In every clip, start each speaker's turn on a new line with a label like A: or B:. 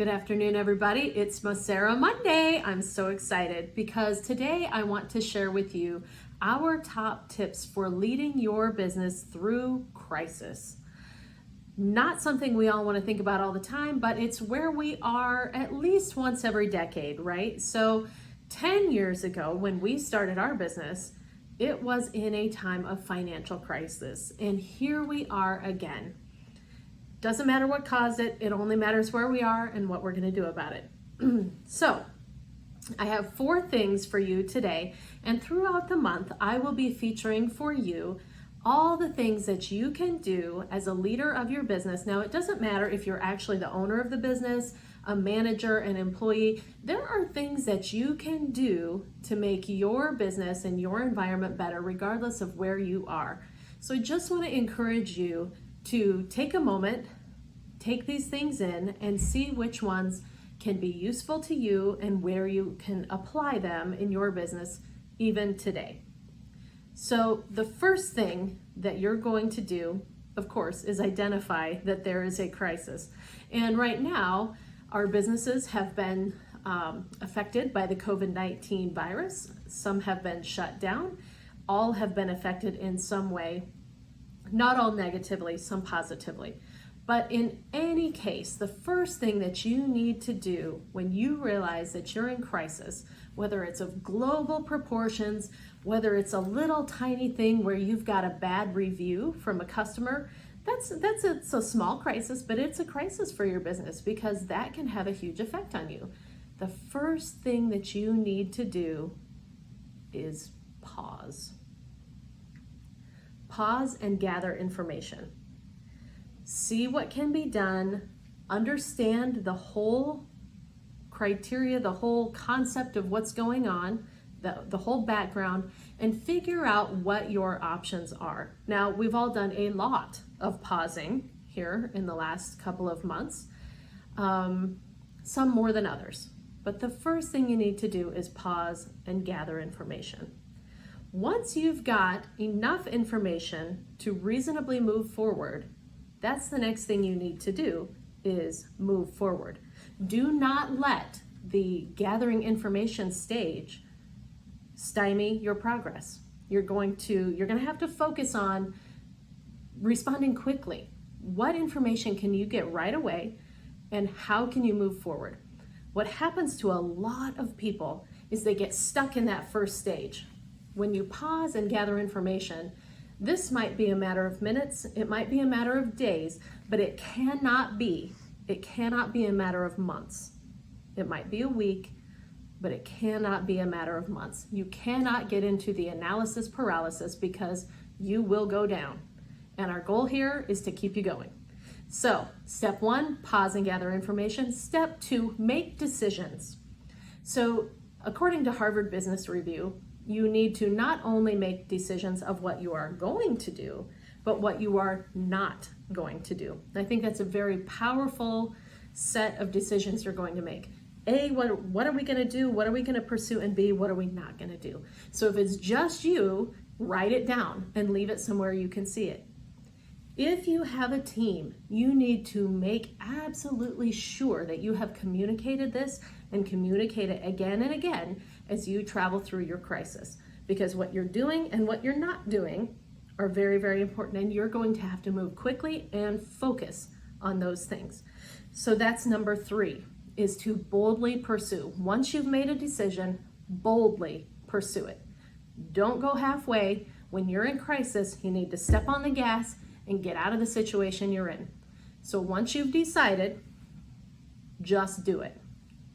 A: Good afternoon, everybody. It's Macera Monday. I'm so excited because today I want to share with you our top tips for leading your business through crisis. Not something we all want to think about all the time, but it's where we are at least once every decade, right? So 10 years ago, when we started our business, it was in a time of financial crisis. And here we are again. Doesn't matter what caused it, it only matters where we are and what we're going to do about it. So, I have 4 things for you today, and throughout the month, I will be featuring for you all the things that you can do as a leader of your business. Now, it doesn't matter if you're actually the owner of the business, a manager, an employee. There are things that you can do to make your business and your environment better, regardless of where you are. So, I just want to encourage you to take a moment, take these things in, and see which ones can be useful to you and where you can apply them in your business even today. So the first thing that you're going to do, of course, is identify that there is a crisis. And right now, our businesses have been affected by the COVID-19 virus. Some have been shut down. All have been affected in some way. Not all negatively, some positively. But in any case, the first thing that you need to do when you realize that you're in crisis, whether it's of global proportions, whether it's a little tiny thing where you've got a bad review from a customer, it's a small crisis, but it's a crisis for your business because that can have a huge effect on you. The first thing that you need to do is pause. Pause and gather information. See what can be done, understand the whole criteria, the whole concept of what's going on, the whole background, and figure out what your options are. Now, we've all done a lot of pausing here in the last couple of months, some more than others. But the first thing you need to do is pause and gather information. Once you've got enough information to reasonably move forward, that's the next thing you need to do is move forward. Do not let the gathering information stage stymie your progress. You're going to have to focus on responding quickly. What information can you get right away and how can you move forward? What happens to a lot of people is they get stuck in that first stage. When you pause and gather information, this might be a matter of minutes, it might be a matter of days, but it cannot be a matter of months. It might be a week, but it cannot be a matter of months. You cannot get into the analysis paralysis because you will go down. And our goal here is to keep you going. So, step 1, pause and gather information. Step 2, make decisions. So, according to Harvard Business Review, you need to not only make decisions of what you are going to do, but what you are not going to do. I think that's a very powerful set of decisions you're going to make. A, what are we going to do? What are we going to pursue? And B, what are we not going to do? So if it's just you, write it down and leave it somewhere you can see it. If you have a team, you need to make absolutely sure that you have communicated this and communicate it again and again as you travel through your crisis. Because what you're doing and what you're not doing are very, very important, and you're going to have to move quickly and focus on those things. So that's number 3, is to boldly pursue. Once you've made a decision, boldly pursue it. Don't go halfway. When you're in crisis, you need to step on the gas and get out of the situation you're in. So once you've decided, just do it.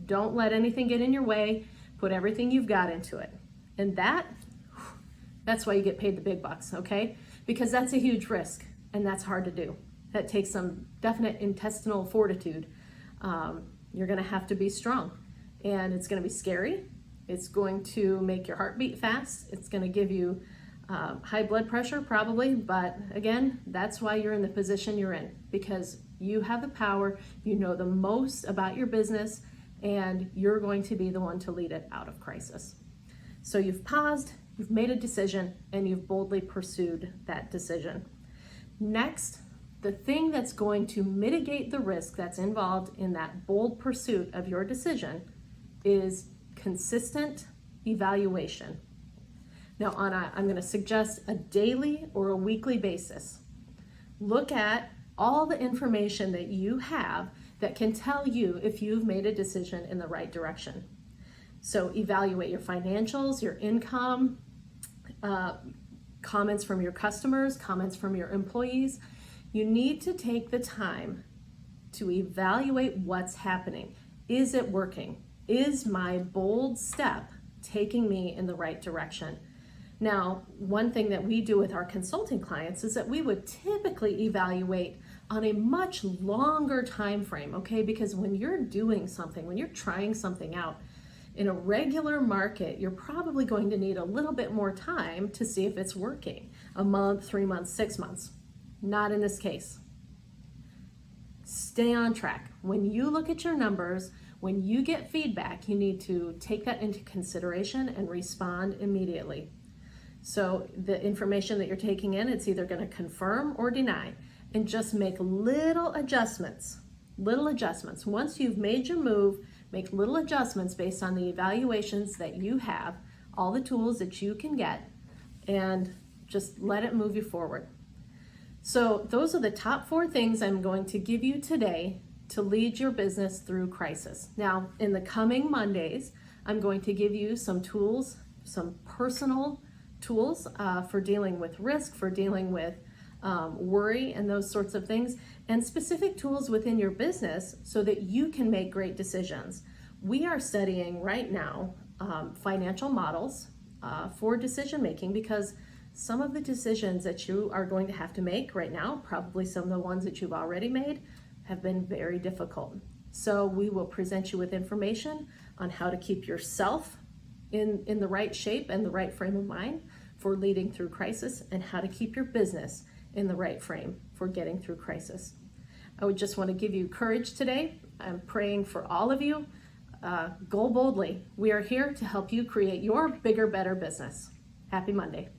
A: Don't let anything get in your way. Put everything you've got into it. And that's why you get paid the big bucks, okay? Because that's a huge risk and that's hard to do. That takes some definite intestinal fortitude. You're gonna have to be strong and it's gonna be scary. It's going to make your heart beat fast. It's gonna give you high blood pressure probably, but again, that's why you're in the position you're in, because you have the power, you know the most about your business, and you're going to be the one to lead it out of crisis. So you've paused, you've made a decision, and you've boldly pursued that decision. Next, the thing that's going to mitigate the risk that's involved in that bold pursuit of your decision is consistent evaluation. Now, I'm going to suggest a daily or a weekly basis. Look at all the information that you have that can tell you if you've made a decision in the right direction. So evaluate your financials, your income, comments from your customers, comments from your employees. You need to take the time to evaluate what's happening. Is it working? Is my bold step taking me in the right direction? Now, one thing that we do with our consulting clients is that we would typically evaluate on a much longer time frame, okay? Because when you're doing something, when you're trying something out in a regular market, you're probably going to need a little bit more time to see if it's working. A month, 3 months, 6 months. Not in this case. Stay on track. When you look at your numbers, when you get feedback, you need to take that into consideration and respond immediately. So the information that you're taking in, it's either going to confirm or deny, and just make little adjustments. Once you've made your move, make little adjustments based on the evaluations that you have, all the tools that you can get, and just let it move you forward. So those are the top 4 things I'm going to give you today to lead your business through crisis. Now, in the coming Mondays, I'm going to give you some tools, some personal tools for dealing with risk, for dealing with worry and those sorts of things, and specific tools within your business so that you can make great decisions. We are studying right now financial models for decision making, because some of the decisions that you are going to have to make right now, probably some of the ones that you've already made, have been very difficult. So we will present you with information on how to keep yourself in the right shape and the right frame of mind for leading through crisis, and how to keep your business in the right frame for getting through crisis. I would just want to give you courage today. I'm praying for all of you. Go boldly. We are here to help you create your bigger, better business. Happy Monday.